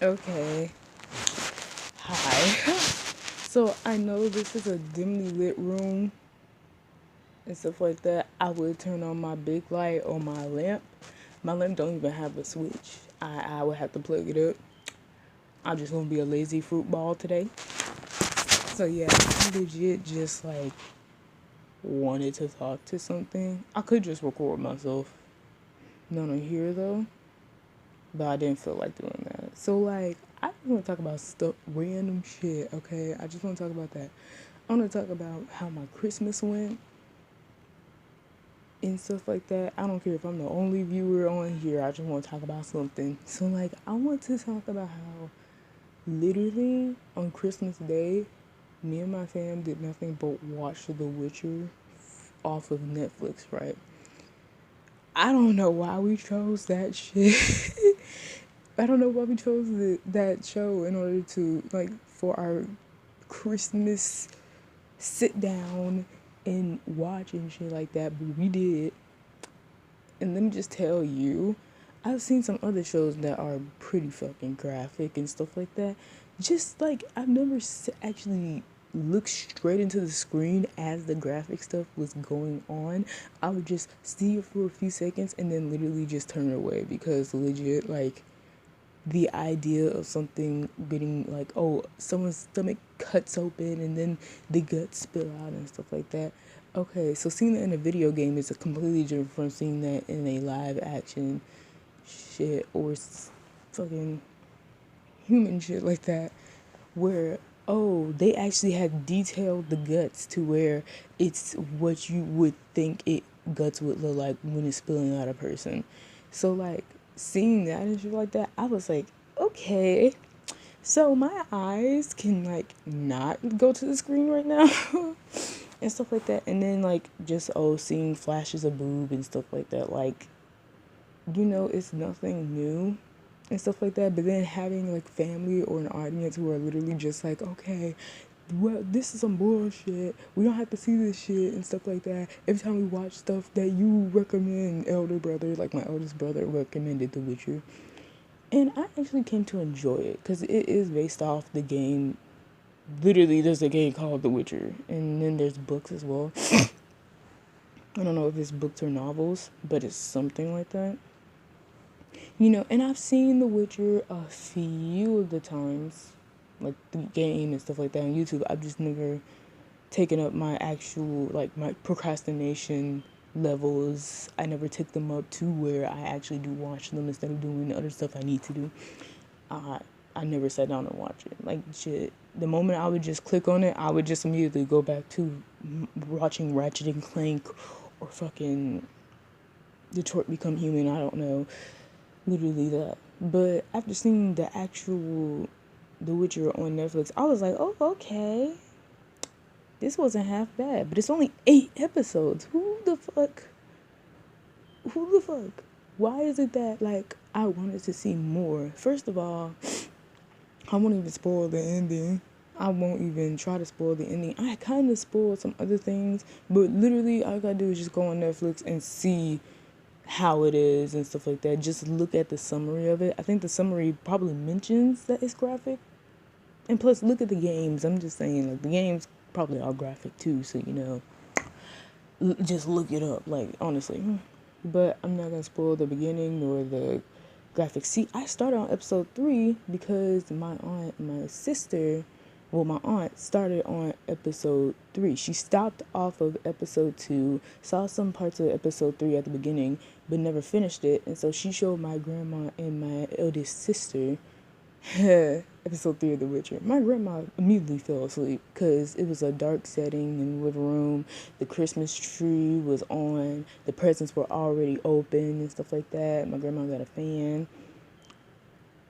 Okay. Hi. So I know this is a dimly lit room and stuff like that. I would turn on my big light on my lamp. My lamp don't even have a switch. I would have to plug it up. I'm just gonna be a lazy fruit ball today. So yeah, I legit just like wanted to talk to something. I could just record myself. None on here though. But I didn't feel like doing that. So like I just want to talk about stuff, random shit. Okay, I just want to talk about that. I want to talk about how my Christmas went and stuff like that. I don't care if I'm the only viewer on here. I just want to talk about something. So like I want to talk about how literally on Christmas Day, me and my fam did nothing but watch The Witcher off of Netflix. Right? I don't know why we chose that shit. I don't know why we chose that show in order to like for our Christmas sit down and watch and shit like that, but we did. And let me just tell you, I've seen some other shows that are pretty fucking graphic and stuff like that. Just like I've never actually looked straight into the screen as the graphic stuff was going on. I would just see it for a few seconds and then literally just turn away because legit like the idea of something getting like, oh, someone's stomach cuts open and then the guts spill out and stuff like that. Okay, so seeing that in a video game is a completely different from seeing that in a live action shit or fucking human shit like that, where oh, they actually have detailed the guts to where it's what you would think it guts would look like when it's spilling out a person. So like seeing that and shit like that, I was like, okay, so my eyes can like not go to the screen right now and stuff like that. And then like just oh seeing flashes of boob and stuff like that, like it's nothing new and stuff like that. But then having like family or an audience who are literally just like, okay, well, this is some bullshit. We don't have to see this shit and stuff like that. Every time we watch stuff that you recommend, elder brother, like my eldest brother recommended The Witcher. And I actually came to enjoy it because it is based off the game. Literally, there's a game called The Witcher, and then there's books as well. I don't know if it's books or novels, but it's something like that. And I've seen The Witcher a few of the times, like the game and stuff like that on YouTube. I've just never taken up my actual, like, my procrastination levels. I never took them up to where I actually do watch them instead of doing the other stuff I need to do. I I never sat down and watched it. Like shit, the moment I would just click on it, I would just immediately go back to watching Ratchet and Clank or fucking Detroit Become Human. I don't know, literally that. But after seeing the actual The Witcher on Netflix, I was like, oh okay, this wasn't half bad. But it's only 8 episodes. Who the fuck? Who the fuck? Why is it that like I wanted to see more? First of all, I won't even spoil the ending. I won't even try to spoil the ending. I kind of spoiled some other things, but literally all I gotta do is just go on Netflix and see how it is and stuff like that. Just look at the summary of it. I think the summary probably mentions that it's graphic. And plus, look at the games. I'm just saying, like, the games probably are graphic too, so just look it up, like, honestly. But I'm not gonna spoil the beginning nor the graphics. See, I started on episode 3 because my aunt started on episode 3. She stopped off of episode 2, saw some parts of episode 3 at the beginning, but never finished it. And so she showed my grandma and my eldest sister episode 3 of The Witcher. My grandma immediately fell asleep because it was a dark setting in the living room. The Christmas tree was on. The presents were already open and stuff like that. My grandma got a fan.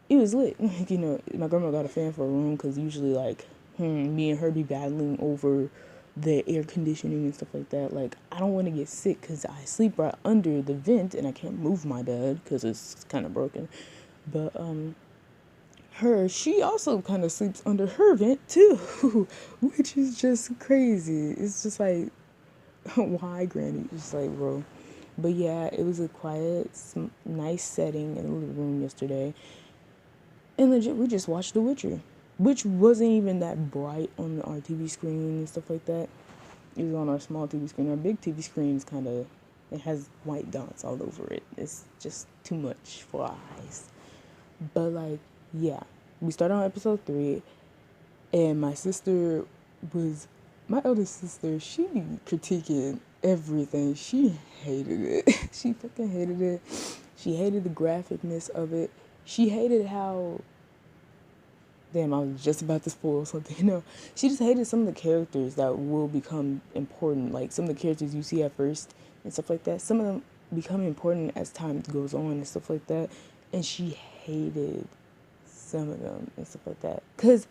It was lit. My grandma got a fan for a room because usually, like, me and her be battling over the air conditioning and stuff like that. Like, I don't want to get sick because I sleep right under the vent and I can't move my bed because it's kind of broken. But, she also kind of sleeps under her vent too, which is just crazy. It's just like, why, Granny? It's just like, bro. But yeah, it was a quiet, nice setting in the living room yesterday. And legit, we just watched The Witcher, which wasn't even that bright on our TV screen and stuff like that. It was on our small TV screen. Our big TV screen is kind of, it has white dots all over it. It's just too much for our eyes. But like, yeah, we started on episode 3, and my eldest sister, she be critiquing everything. She hated it. She fucking hated it. She hated the graphicness of it. She hated how, damn, I was just about to spoil something. No, she just hated some of the characters that will become important. Like some of the characters you see at first and stuff like that. Some of them become important as time goes on and stuff like that. And she hated some of them and stuff like that. Because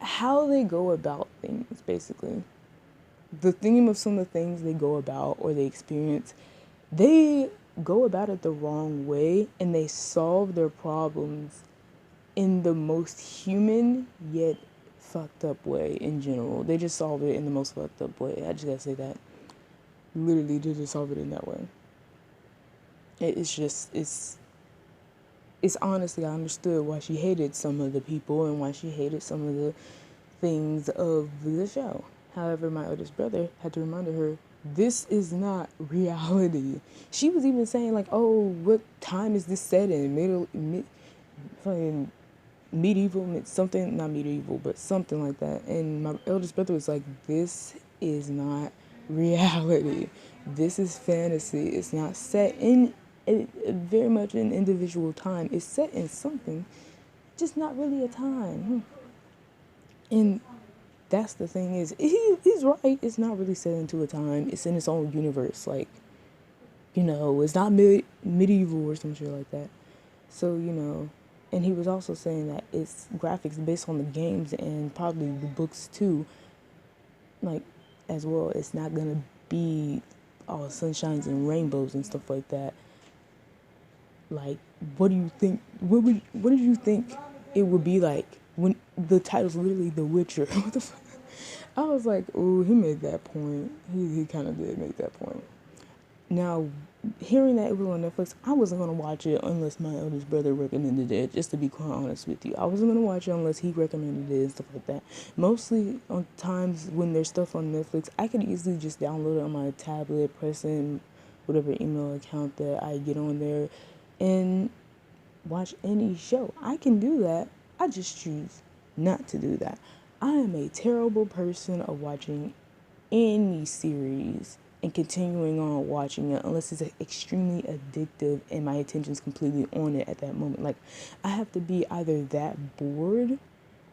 how they go about things, basically. The theme of some of the things they go about or they experience, they go about it the wrong way and they solve their problems in the most human yet fucked up way in general. They just solve it in the most fucked up way. I just gotta say that. Literally, they just solve it in that way. It's honestly, I understood why she hated some of the people and why she hated some of the things of the show. However, my oldest brother had to remind her, this is not reality. She was even saying like, oh, what time is this set in? Fucking medieval, something, not medieval, but something like that. And my eldest brother was like, this is not reality. This is fantasy. It's not set in very much an individual time. It's set in something, just not really a time. And that's the thing is, he's right. It's not really set into a time. It's in its own universe. Like, it's not medieval or some shit like that. So, and he was also saying that it's graphics based on the games and probably the books too. Like, as well, it's not gonna be all sunshines and rainbows and stuff like that. Like, what do you think? What did you think it would be like when the title's literally The Witcher? What the fuck? I was like, ooh, he made that point. He kind of did make that point. Now, hearing that it was on Netflix, I wasn't going to watch it unless my eldest brother recommended it, just to be quite honest with you. I wasn't going to watch it unless he recommended it and stuff like that. Mostly on times when there's stuff on Netflix, I could easily just download it on my tablet, press in whatever email account that I get on there, and watch any show. I can do that. I just choose not to do that. I am a terrible person of watching any series and continuing on watching it unless it's extremely addictive and my attention's completely on it at that moment. Like, I have to be either that bored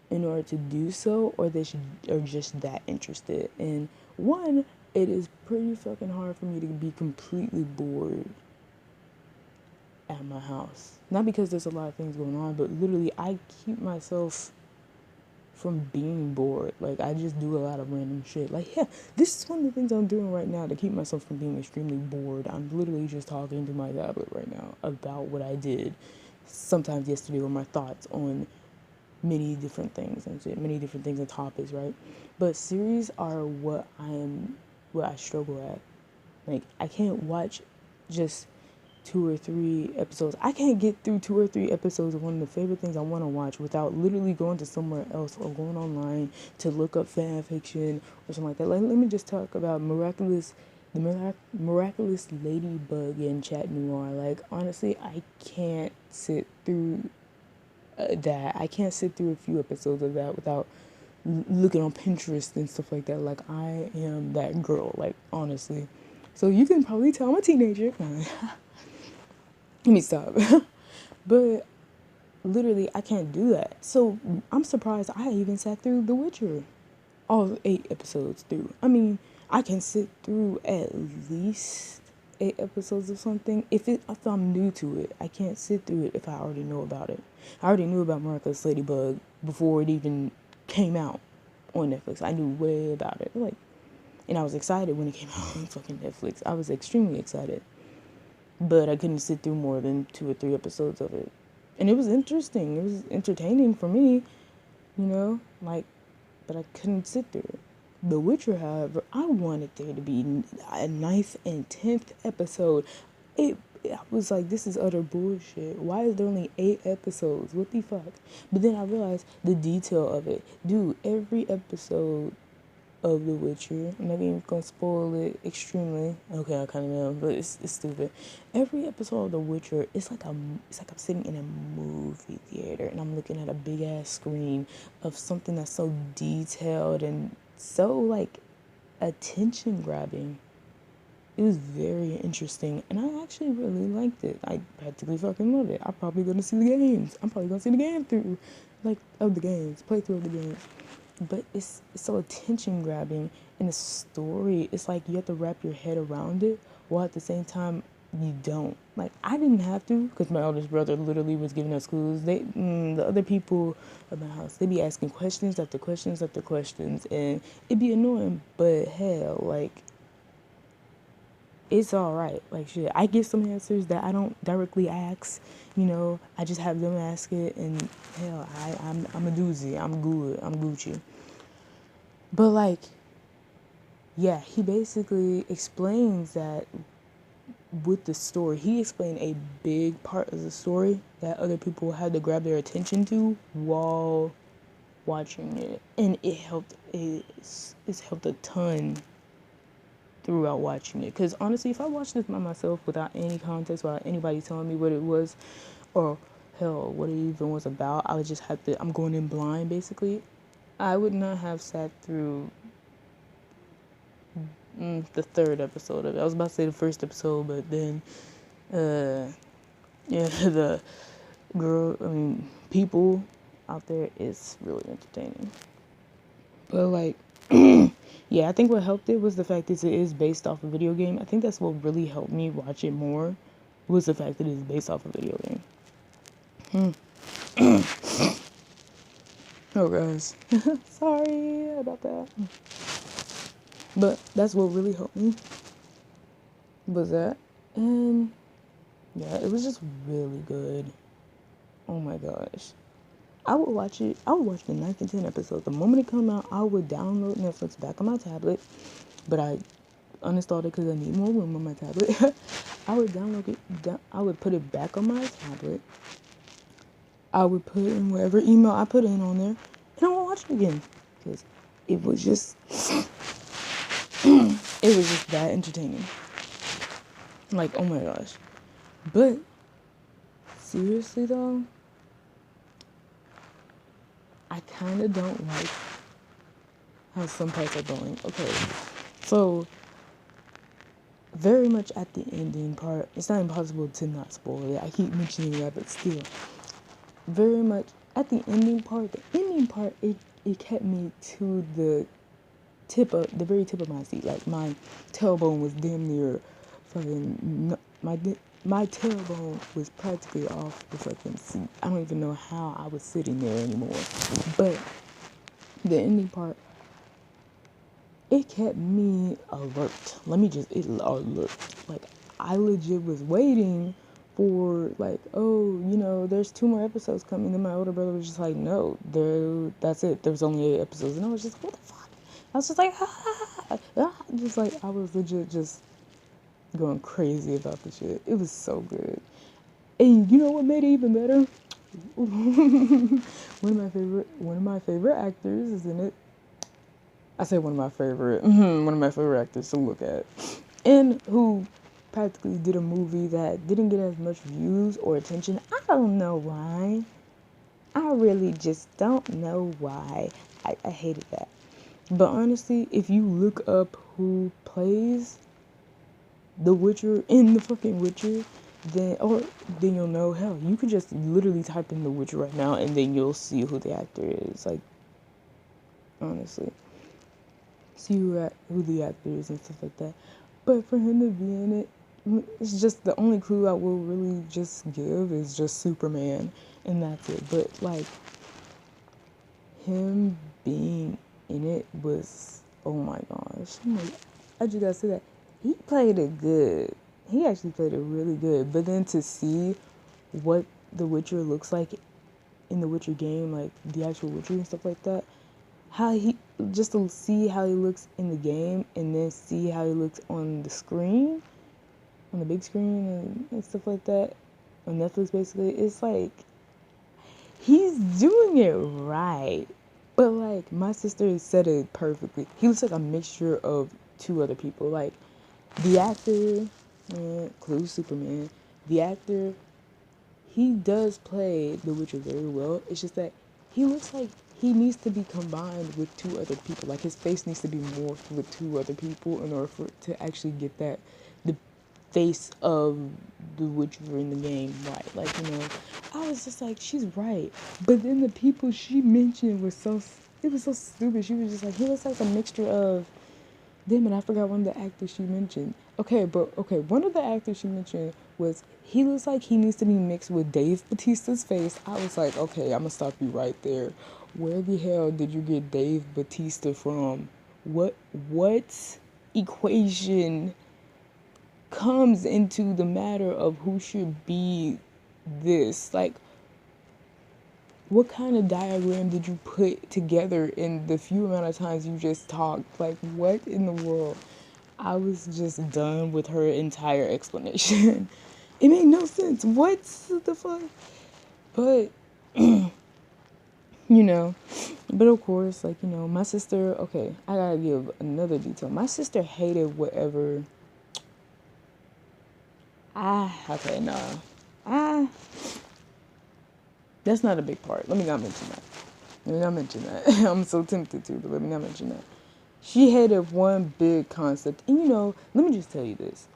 in order to do so or just that interested. And one, it is pretty fucking hard for me to be completely bored at my house. Not because there's a lot of things going on, but literally I keep myself from being bored. Like, I just do a lot of random shit. Like, yeah, this is one of the things I'm doing right now to keep myself from being extremely bored. I'm literally just talking to my tablet right now about what I did sometimes yesterday or my thoughts on many different things and shit, many different things and topics, right? But series are what I struggle at. Like, I can't watch just 2 or 3 episodes. I can't get through 2 or 3 episodes of one of the favorite things I want to watch without literally going to somewhere else or going online to look up fan fiction or something like that. Like, let me just talk about the miraculous ladybug in Chat Noir. Like, honestly, I can't sit through that. I can't sit through a few episodes of that without looking on Pinterest and stuff like that. Like, I am that girl. Like, honestly. So you can probably tell I'm a teenager. Let me stop. But literally, I can't do that. So I'm surprised I even sat through The Witcher. All 8 episodes through. I mean, I can sit through at least 8 episodes of something. If I'm new to it, I can't sit through it if I already know about it. I already knew about Miraculous Ladybug before it even came out on Netflix. I knew way about it. And I was excited when it came out on fucking Netflix. I was extremely excited. But I couldn't sit through more than 2 or 3 episodes of it. And it was interesting. It was entertaining for me, but I couldn't sit through it. The Witcher, however, I wanted there to be a 9th and 10th episode. It I was like, this is utter bullshit. Why is there only 8 episodes? What the fuck? But then I realized the detail of it. Dude, every episode of The Witcher, I'm not even gonna spoil it extremely. Okay, I kind of am, but it's stupid. Every episode of The Witcher, it's like I'm sitting in a movie theater and I'm looking at a big ass screen of something that's so detailed and so like attention grabbing. It was very interesting, and I actually really liked it. I practically fucking love it. I'm probably gonna see the games. I'm probably gonna see the game through, like, of the games, playthrough of the games. But it's so attention grabbing, and the story, it's like you have to wrap your head around it, while at the same time you don't. Like, I didn't have to, because my oldest brother literally was giving us clues. The other people at my house, they be asking questions after questions after questions, and it'd be annoying. But hell, like, it's all right. Like, shit, I get some answers that I don't directly ask. I just have them ask it, and hell, I'm a doozy. I'm good. I'm Gucci. But like, yeah, he basically explains that with the story. He explained a big part of the story that other people had to grab their attention to while watching it, and it helped. It's helped a ton throughout watching it. Because honestly, if I watched this by myself without any context, without anybody telling me what it was, or hell, what it even was about, I would just have to, I'm going in blind basically. I would not have sat through the 3rd episode of it. I was about to say the 1st episode, but then, yeah, the people out there is really entertaining. But like, yeah, I think what helped it was the fact that it is based off a video game. I think that's what really helped me watch it more, was the fact that it is based off a video game. Oh, guys. Sorry about that. But that's what really helped me, was that. And yeah, it was just really good. Oh my gosh. I would watch it. I would watch the 9th and 10th episode. The moment it come out, I would download Netflix back on my tablet. But I uninstalled it because I need more room on my tablet. I would download it. I would put it back on my tablet. I would put in whatever email I put in on there, and I would watch it again because it was just that entertaining. Like, oh my gosh. But seriously though, I kind of don't like how some parts are going. Okay, so very much at the ending part, it's not impossible to not spoil it. I keep mentioning that, but still, very much at the ending part, it kept me to the very tip of my seat. Like, my tailbone was damn near fucking, my tailbone was practically off the fucking seat. I don't even know how I was sitting there anymore. But the ending part, it kept me alert. Alert. Like, I legit was waiting for, like, oh, there's 2 more episodes coming. Then my older brother was just like, no, that's it. There's only 8 episodes. And I was just like, what the fuck? I was just like, just like, I was legit just going crazy about the shit. It was so good. And you know what made it even better? one of my favorite actors is in it. I say one of my favorite actors to look at, and who practically did a movie that didn't get as much views or attention. I don't know why. I really just don't know why. I hated that. But honestly, if you look up who plays the Witcher in the fucking Witcher, then you'll know. Hell, you could just literally type in the Witcher right now, and then you'll see who the actor is. Like, honestly, see who the actor is and stuff like that. But for him to be in it, it's just the only clue I will really just give is just Superman, and that's it. But like, him being in it was, oh my gosh, I just gotta say that he played it good. He actually played it really good. But then to see what the Witcher looks like in the Witcher game, like the actual Witcher and stuff like that, just to see how he looks in the game and then see how he looks on the screen, on the big screen and stuff like that on Netflix. Basically, it's like he's doing it right, but like my sister said it perfectly. He looks like a mixture of two other people. Like the actor, Clue Superman. The actor, he does play the Witcher very well. It's just that he looks like he needs to be combined with two other people. Like his face needs to be morphed with two other people in order for it to actually get that the face of the Witcher in the game right. Like, I was just like, she's right. But then the people she mentioned were it was so stupid. She was just like, he looks like a mixture of damn it, I forgot one of the actors she mentioned. Okay, one of the actors she mentioned was he looks like he needs to be mixed with Dave Bautista's face. I was like, okay, I'm gonna stop you right there. Where the hell did you get Dave Bautista from? What equation comes into the matter of who should be this? Like, what kind of diagram did you put together in the few amount of times you just talked? Like, what in the world? I was just done with her entire explanation. It made no sense. What the fuck? But, you know, but of course, like, my sister, okay, I gotta give another detail. My sister hated whatever. Okay, no. That's not a big part. Let me not mention that. I'm so tempted to, but let me not mention that. She hated one big concept. And let me just tell you this.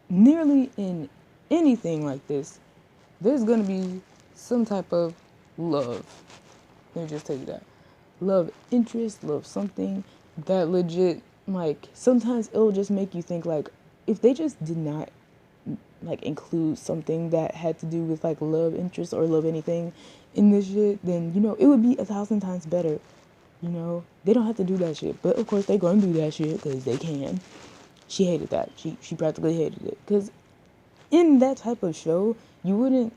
Nearly in anything like this, there's going to be some type of love. Let me just tell you that. Love interest, love something that legit, like, sometimes it'll just make you think, like, if they just did not, like, include something that had to do with, like, love interest or love anything in this shit, then, it would be 1,000 times better. They don't have to do that shit. But, of course, they gonna do that shit because they can. She hated that. She practically hated it. Because in that type of show, you wouldn't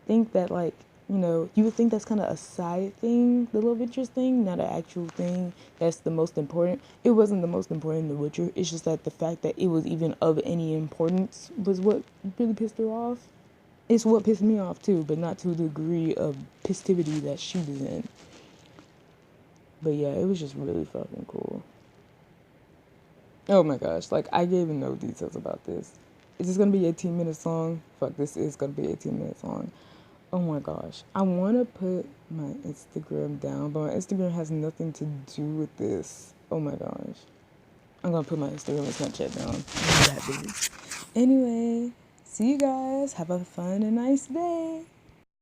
think that, like, you would think that's kind of a side thing, the love interest thing, not an actual thing that's the most important. It wasn't the most important in The Witcher. It's just that the fact that it was even of any importance was what really pissed her off. It's what pissed me off, too, but not to the degree of pistivity that she was in. But yeah, it was just really fucking cool. Oh my gosh, like, I gave no details about this. Is this gonna be 18 minutes long? Fuck, this is gonna be 18 minutes long. Oh my gosh. I wanna put my Instagram down, but my Instagram has nothing to do with this. Oh my gosh. I'm gonna put my Instagram and Snapchat down. I'm that busy. Anyway, see you guys. Have a fun and nice day.